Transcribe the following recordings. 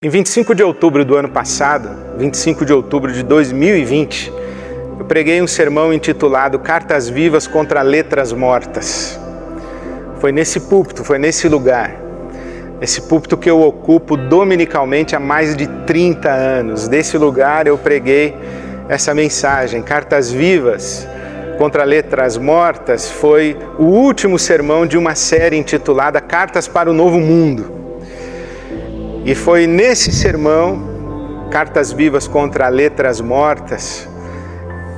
Em 25 de outubro do ano passado, 25 de outubro de 2020, eu preguei um sermão intitulado Cartas Vivas contra Letras Mortas. Foi nesse púlpito, foi nesse lugar, esse púlpito que eu ocupo dominicalmente há mais de 30 anos. Desse lugar eu preguei essa mensagem, Cartas Vivas contra Letras Mortas. Foi o último sermão de uma série intitulada Cartas para o Novo Mundo. E foi nesse sermão, Cartas Vivas contra Letras Mortas,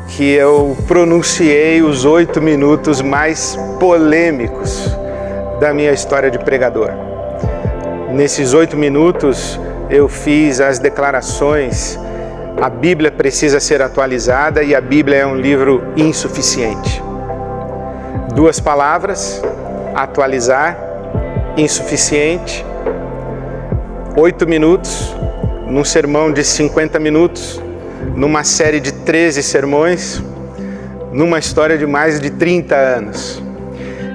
que eu pronunciei os 8 minutos mais polêmicos da minha história de pregador. Nesses 8 minutos eu fiz as declarações: a Bíblia precisa ser atualizada e a Bíblia é um livro insuficiente. 2 palavras: atualizar, insuficiente. 8 minutos, num sermão de 50 minutos, numa série de 13 sermões, numa história de mais de 30 anos.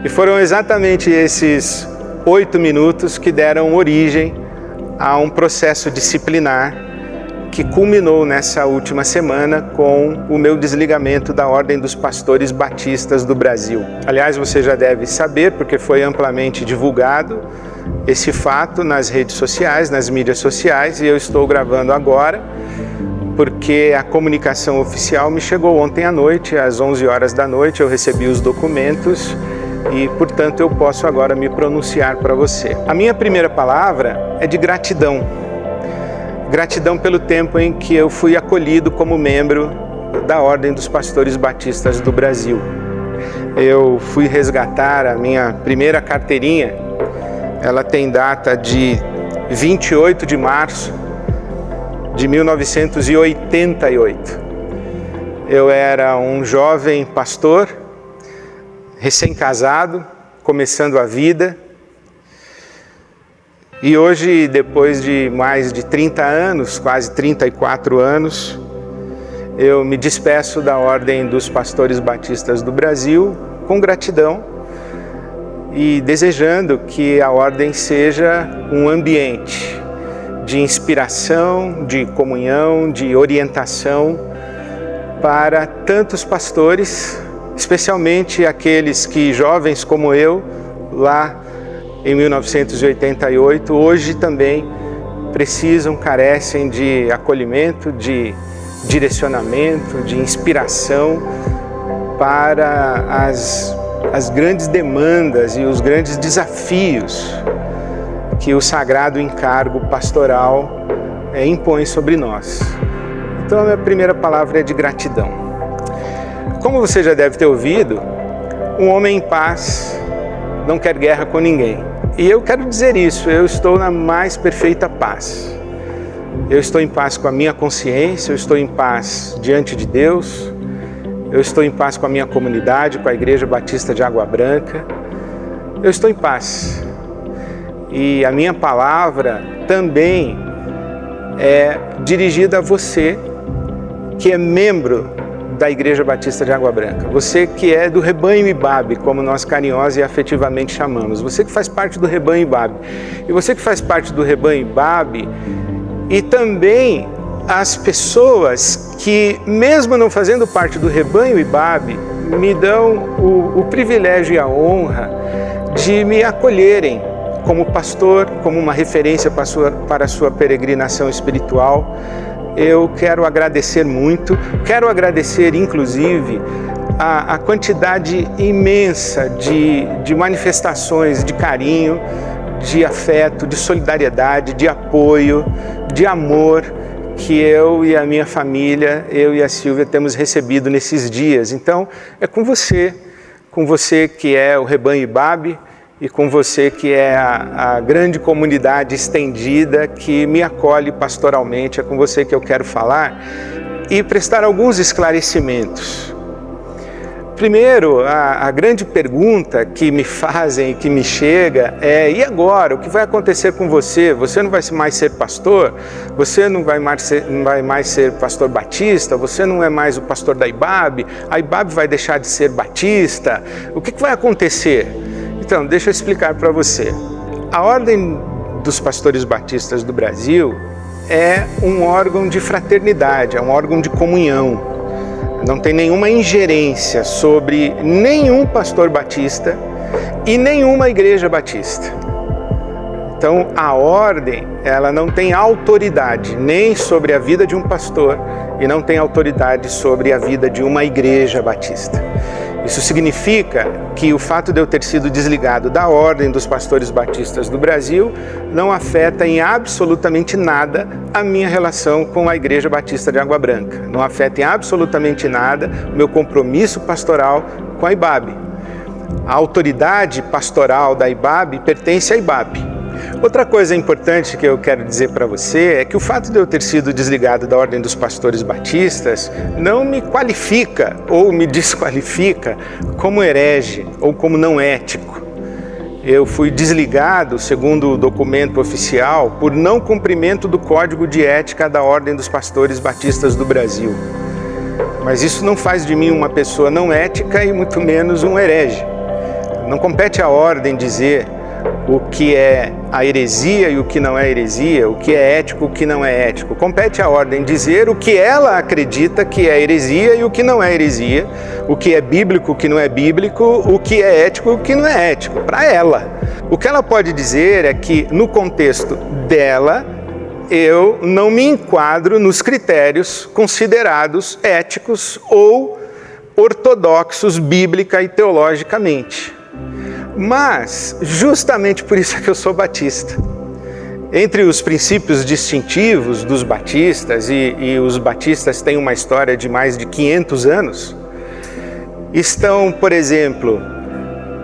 E foram exatamente esses 8 minutos que deram origem a um processo disciplinar que culminou nessa última semana com o meu desligamento da Ordem dos Pastores Batistas do Brasil. Aliás, você já deve saber, porque foi amplamente divulgado esse fato nas redes sociais, nas mídias sociais, e eu estou gravando agora porque a comunicação oficial me chegou ontem à noite, às 11 horas da noite, eu recebi os documentos e, portanto, eu posso agora me pronunciar para você. A minha primeira palavra é de gratidão. Gratidão pelo tempo em que eu fui acolhido como membro da Ordem dos Pastores Batistas do Brasil. Eu fui resgatar a minha primeira carteirinha. Ela tem data de 28 de março de 1988. Eu era um jovem pastor, recém-casado, começando a vida. E hoje, depois de mais de 30 anos, quase 34 anos, eu me despeço da Ordem dos Pastores Batistas do Brasil com gratidão e desejando que a Ordem seja um ambiente de inspiração, de comunhão, de orientação para tantos pastores, especialmente aqueles que, jovens como eu, lá em 1988, hoje também precisam, carecem de acolhimento, de direcionamento, de inspiração para as grandes demandas e os grandes desafios que o sagrado encargo pastoral impõe sobre nós. Então a minha primeira palavra é de gratidão. Como você já deve ter ouvido, um homem em paz não quer guerra com ninguém. E eu quero dizer isso, eu estou na mais perfeita paz. Eu estou em paz com a minha consciência, eu estou em paz diante de Deus, eu estou em paz com a minha comunidade, com a Igreja Batista de Água Branca. Eu estou em paz. E a minha palavra também é dirigida a você que é membro da Igreja Batista de Água Branca. Você que é do rebanho Ibabe, como nós carinhosa e afetivamente chamamos. Você que faz parte do rebanho Ibabe. E você que faz parte do rebanho Ibabe e também as pessoas que, mesmo não fazendo parte do rebanho Ibabe, me dão o privilégio e a honra de me acolherem como pastor, como uma referência para a sua peregrinação espiritual. Eu quero agradecer muito, quero agradecer inclusive a quantidade imensa de manifestações de carinho, de afeto, de solidariedade, de apoio, de amor que eu e a minha família, eu e a Silvia temos recebido nesses dias. Então é com você que é o rebanho Ibabe, e com você que é a grande comunidade estendida que me acolhe pastoralmente, é com você que eu quero falar e prestar alguns esclarecimentos. Primeiro, a grande pergunta que me fazem e que me chega é: e agora? O que vai acontecer com você? Você não vai mais ser pastor? Você não vai mais ser pastor batista? Você não é mais o pastor da Ibabe? A Ibabe vai deixar de ser batista? O que vai acontecer? Então, deixa eu explicar para você. A Ordem dos Pastores Batistas do Brasil é um órgão de fraternidade, é um órgão de comunhão. Não tem nenhuma ingerência sobre nenhum pastor batista e nenhuma igreja batista. Então, a ordem, ela não tem autoridade nem sobre a vida de um pastor e não tem autoridade sobre a vida de uma igreja batista. Isso significa que o fato de eu ter sido desligado da Ordem dos Pastores Batistas do Brasil não afeta em absolutamente nada a minha relação com a Igreja Batista de Água Branca. Não afeta em absolutamente nada o meu compromisso pastoral com a IBAB. A autoridade pastoral da IBAB pertence à IBAB. Outra coisa importante que eu quero dizer para você é que o fato de eu ter sido desligado da Ordem dos Pastores Batistas não me qualifica ou me desqualifica como herege ou como não ético. Eu fui desligado, segundo o documento oficial, por não cumprimento do Código de Ética da Ordem dos Pastores Batistas do Brasil. Mas isso não faz de mim uma pessoa não ética e muito menos um herege. Não compete à Ordem dizer o que é a heresia e o que não é heresia, o que é ético e o que não é ético. Compete à ordem dizer o que ela acredita que é heresia e o que não é heresia, o que é bíblico, o que não é bíblico, o que é ético e o que não é ético, para ela. O que ela pode dizer é que, no contexto dela, eu não me enquadro nos critérios considerados éticos ou ortodoxos bíblica e teologicamente. Mas, justamente por isso é que eu sou batista. Entre os princípios distintivos dos batistas, e os batistas têm uma história de mais de 500 anos, estão, por exemplo,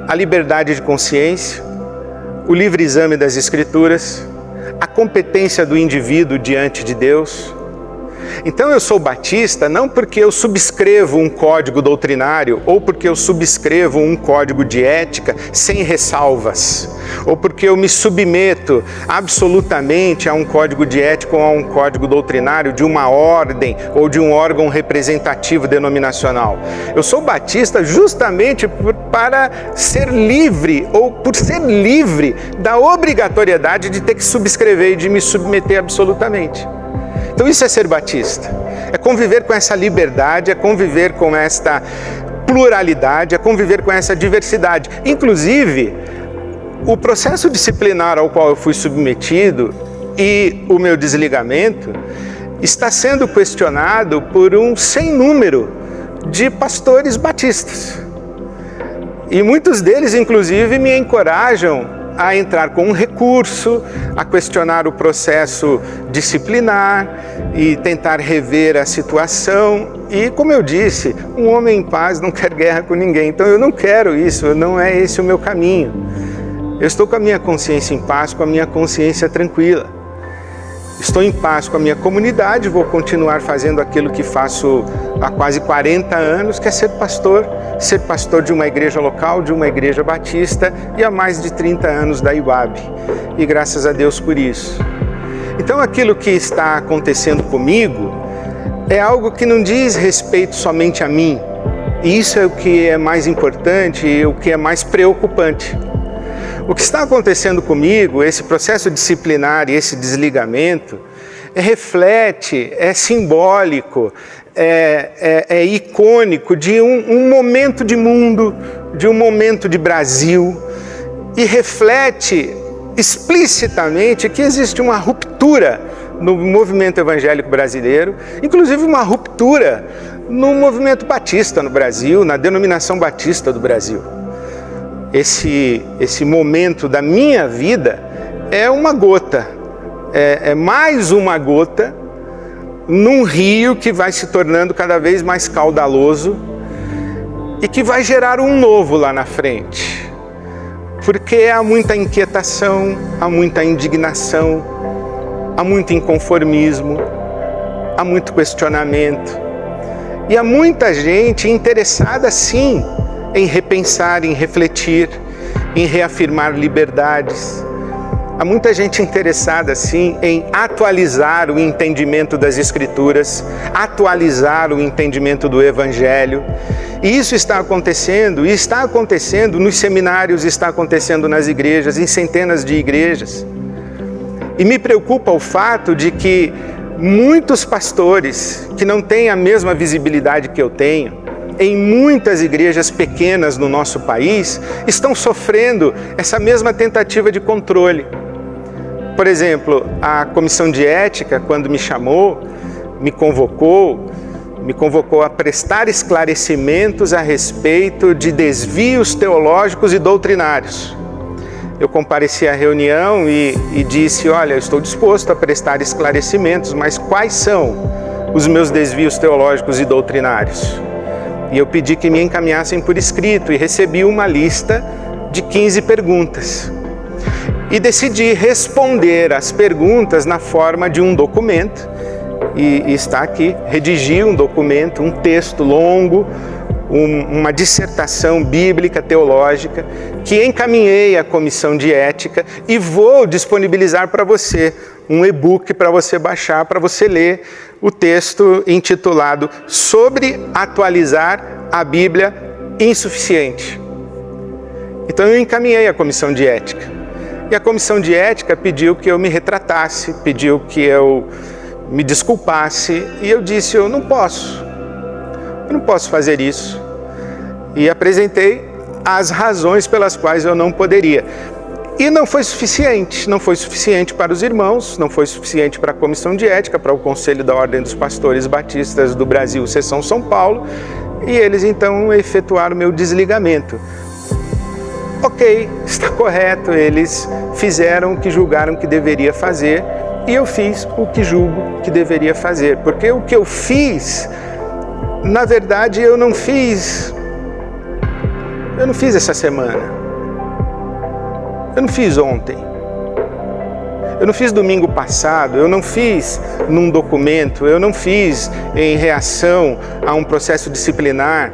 a liberdade de consciência, o livre exame das Escrituras, a competência do indivíduo diante de Deus. Então eu sou batista não porque eu subscrevo um código doutrinário ou porque eu subscrevo um código de ética sem ressalvas, ou porque eu me submeto absolutamente a um código de ética ou a um código doutrinário de uma ordem ou de um órgão representativo denominacional. Eu sou batista justamente para ser livre, ou por ser livre da obrigatoriedade de ter que subscrever e de me submeter absolutamente. Então isso é ser batista, é conviver com essa liberdade, é conviver com esta pluralidade, é conviver com essa diversidade. Inclusive, o processo disciplinar ao qual eu fui submetido e o meu desligamento está sendo questionado por um sem número de pastores batistas. E muitos deles, inclusive, me encorajam a entrar com um recurso, a questionar o processo disciplinar e tentar rever a situação. E, como eu disse, um homem em paz não quer guerra com ninguém. Então eu não quero isso, não é esse o meu caminho. Eu estou com a minha consciência em paz, com a minha consciência tranquila. Estou em paz com a minha comunidade, vou continuar fazendo aquilo que faço há quase 40 anos, que é ser pastor de uma igreja local, de uma igreja batista, e há mais de 30 anos da IBAB. E graças a Deus por isso. Então aquilo que está acontecendo comigo é algo que não diz respeito somente a mim. E isso é o que é mais importante e o que é mais preocupante. O que está acontecendo comigo, esse processo disciplinar e esse desligamento, reflete, é simbólico, é icônico de um momento de mundo, de um momento de Brasil, e reflete explicitamente que existe uma ruptura no movimento evangélico brasileiro, inclusive uma ruptura no movimento batista no Brasil, na denominação batista do Brasil. Esse momento da minha vida é uma gota, é mais uma gota num rio que vai se tornando cada vez mais caudaloso e que vai gerar um novo lá na frente. Porque há muita inquietação, há muita indignação, há muito inconformismo, há muito questionamento e há muita gente interessada sim em repensar, em refletir, em reafirmar liberdades. Há muita gente interessada, sim, em atualizar o entendimento das Escrituras, atualizar o entendimento do Evangelho. E isso está acontecendo, e está acontecendo nos seminários, está acontecendo nas igrejas, em centenas de igrejas. E me preocupa o fato de que muitos pastores que não têm a mesma visibilidade que eu tenho, em muitas igrejas pequenas no nosso país, estão sofrendo essa mesma tentativa de controle. Por exemplo, a comissão de ética, quando me chamou, me convocou a prestar esclarecimentos a respeito de desvios teológicos e doutrinários. Eu compareci à reunião e disse, olha, eu estou disposto a prestar esclarecimentos, mas quais são os meus desvios teológicos e doutrinários? E eu pedi que me encaminhassem por escrito e recebi uma lista de 15 perguntas. E decidi responder as perguntas na forma de um documento, e está aqui, redigi um documento, um texto longo, uma dissertação bíblica, teológica, que encaminhei à comissão de ética e vou disponibilizar para você um e-book para você baixar, para você ler o texto intitulado Sobre atualizar a Bíblia insuficiente. Então eu encaminhei à comissão de ética. E a comissão de ética pediu que eu me retratasse, pediu que eu me desculpasse, e eu disse, eu não posso fazer isso. E apresentei as razões pelas quais eu não poderia. E não foi suficiente para os irmãos, não foi suficiente para a comissão de ética, para o Conselho da Ordem dos Pastores Batistas do Brasil, Seção São Paulo, e eles então efetuaram o meu desligamento. Ok, está correto, eles fizeram o que julgaram que deveria fazer, e eu fiz o que julgo que deveria fazer, porque o que eu fiz, na verdade, eu não fiz essa semana, eu não fiz ontem, eu não fiz domingo passado, eu não fiz num documento, eu não fiz em reação a um processo disciplinar,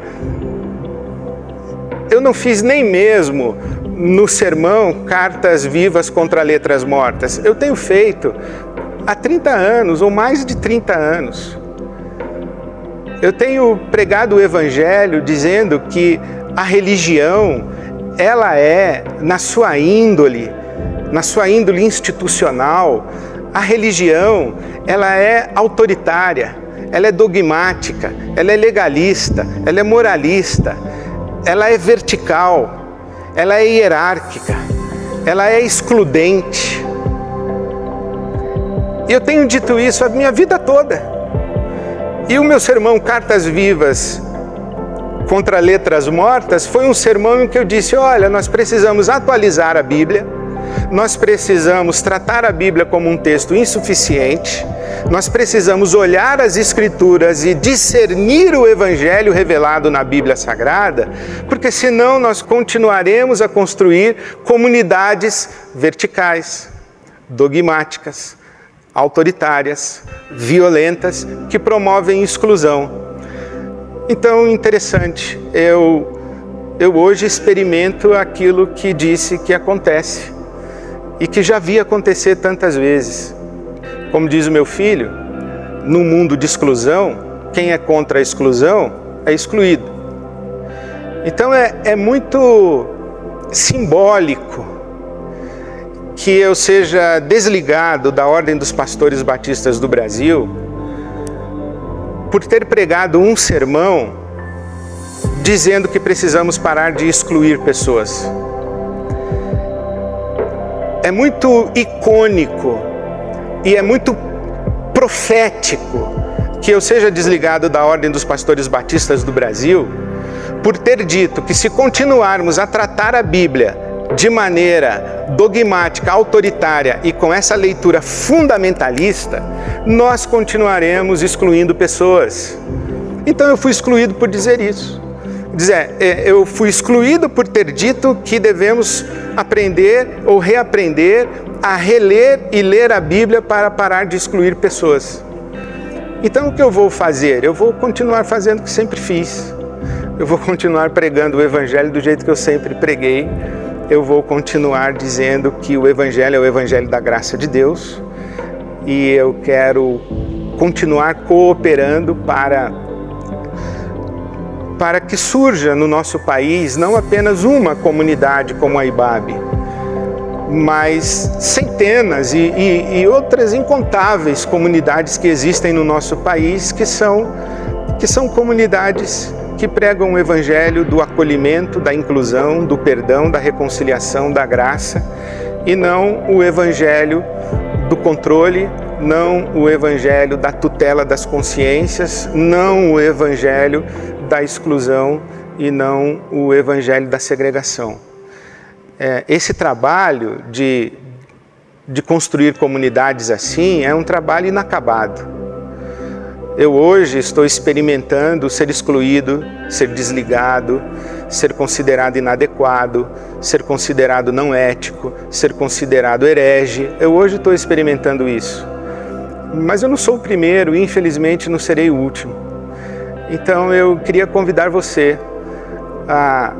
eu não fiz nem mesmo no sermão Cartas Vivas contra Letras Mortas. Eu tenho feito há 30 anos, ou mais de 30 anos. Eu tenho pregado o Evangelho dizendo que a religião, ela é, na sua índole institucional, a religião, ela é autoritária, ela é dogmática, ela é legalista, ela é moralista, ela é vertical, ela é hierárquica, ela é excludente. E eu tenho dito isso a minha vida toda. E o meu sermão Cartas Vivas contra Letras Mortas foi um sermão em que eu disse, olha, nós precisamos atualizar a Bíblia, nós precisamos tratar a Bíblia como um texto insuficiente, nós precisamos olhar as Escrituras e discernir o Evangelho revelado na Bíblia Sagrada, porque senão nós continuaremos a construir comunidades verticais, dogmáticas, autoritárias, violentas, que promovem exclusão. Então, interessante, eu hoje experimento aquilo que disse que acontece e que já vi acontecer tantas vezes. Como diz o meu filho, no mundo de exclusão, quem é contra a exclusão é excluído. Então é muito simbólico que eu seja desligado da Ordem dos Pastores Batistas do Brasil por ter pregado um sermão dizendo que precisamos parar de excluir pessoas. É muito icônico e é muito profético que eu seja desligado da Ordem dos Pastores Batistas do Brasil por ter dito que se continuarmos a tratar a Bíblia de maneira dogmática, autoritária e com essa leitura fundamentalista, nós continuaremos excluindo pessoas. Então eu fui excluído por dizer isso. Eu fui excluído por ter dito que devemos aprender ou reaprender a reler e ler a Bíblia para parar de excluir pessoas. Então o que eu vou fazer? Eu vou continuar fazendo o que sempre fiz. Eu vou continuar pregando o Evangelho do jeito que eu sempre preguei. Eu vou continuar dizendo que o Evangelho é o Evangelho da graça de Deus. E eu quero continuar cooperando para que surja no nosso país não apenas uma comunidade como a IBAB, mas centenas e outras incontáveis comunidades que existem no nosso país, que são comunidades que pregam o evangelho do acolhimento, da inclusão, do perdão, da reconciliação, da graça, e não o evangelho do controle, não o evangelho da tutela das consciências, não o evangelho da exclusão e não o evangelho da segregação. Esse trabalho de construir comunidades assim é um trabalho inacabado. Eu hoje estou experimentando ser excluído, ser desligado, ser considerado inadequado, ser considerado não ético, ser considerado herege. Eu hoje estou experimentando isso. Mas eu não sou o primeiro e infelizmente não serei o último. Então eu queria convidar você a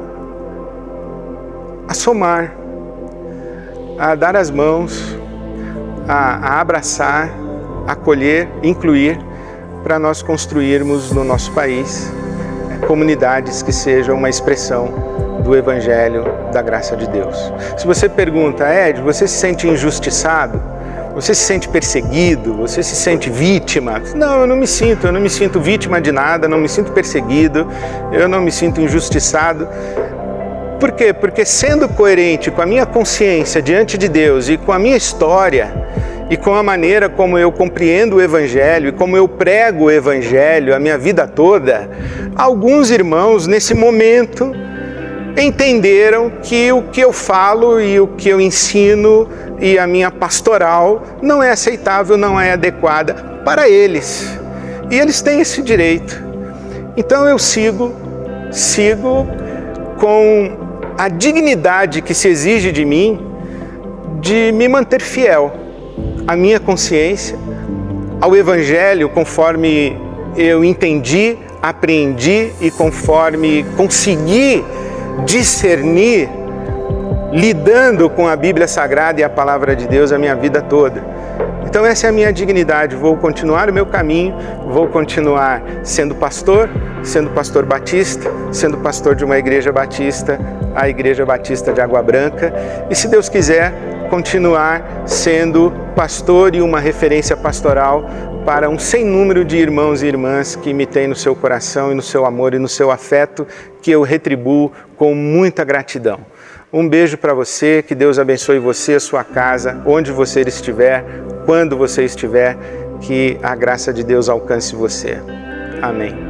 somar, a dar as mãos, a abraçar, acolher, incluir, para nós construirmos no nosso país comunidades que sejam uma expressão do Evangelho da graça de Deus. Se você pergunta, Ed, você se sente injustiçado? Você se sente perseguido? Você se sente vítima? Não, eu não me sinto vítima de nada, não me sinto perseguido, eu não me sinto injustiçado. Por quê? Porque sendo coerente com a minha consciência diante de Deus e com a minha história, e com a maneira como eu compreendo o Evangelho e como eu prego o Evangelho a minha vida toda, alguns irmãos nesse momento entenderam que o que eu falo e o que eu ensino e a minha pastoral não é aceitável, não é adequada para eles. E eles têm esse direito. Então eu sigo com a dignidade que se exige de mim de me manter fiel à minha consciência, ao Evangelho conforme eu entendi, apreendi e conforme consegui discernir, lidando com a Bíblia Sagrada e a Palavra de Deus a minha vida toda. Então essa é a minha dignidade, vou continuar o meu caminho, vou continuar sendo pastor batista, sendo pastor de uma igreja batista, a Igreja Batista de Água Branca, e se Deus quiser, continuar sendo pastor e uma referência pastoral para um sem número de irmãos e irmãs que me têm no seu coração e no seu amor e no seu afeto, que eu retribuo com muita gratidão. Um beijo para você, que Deus abençoe você, a sua casa, onde você estiver, quando você estiver, que a graça de Deus alcance você. Amém.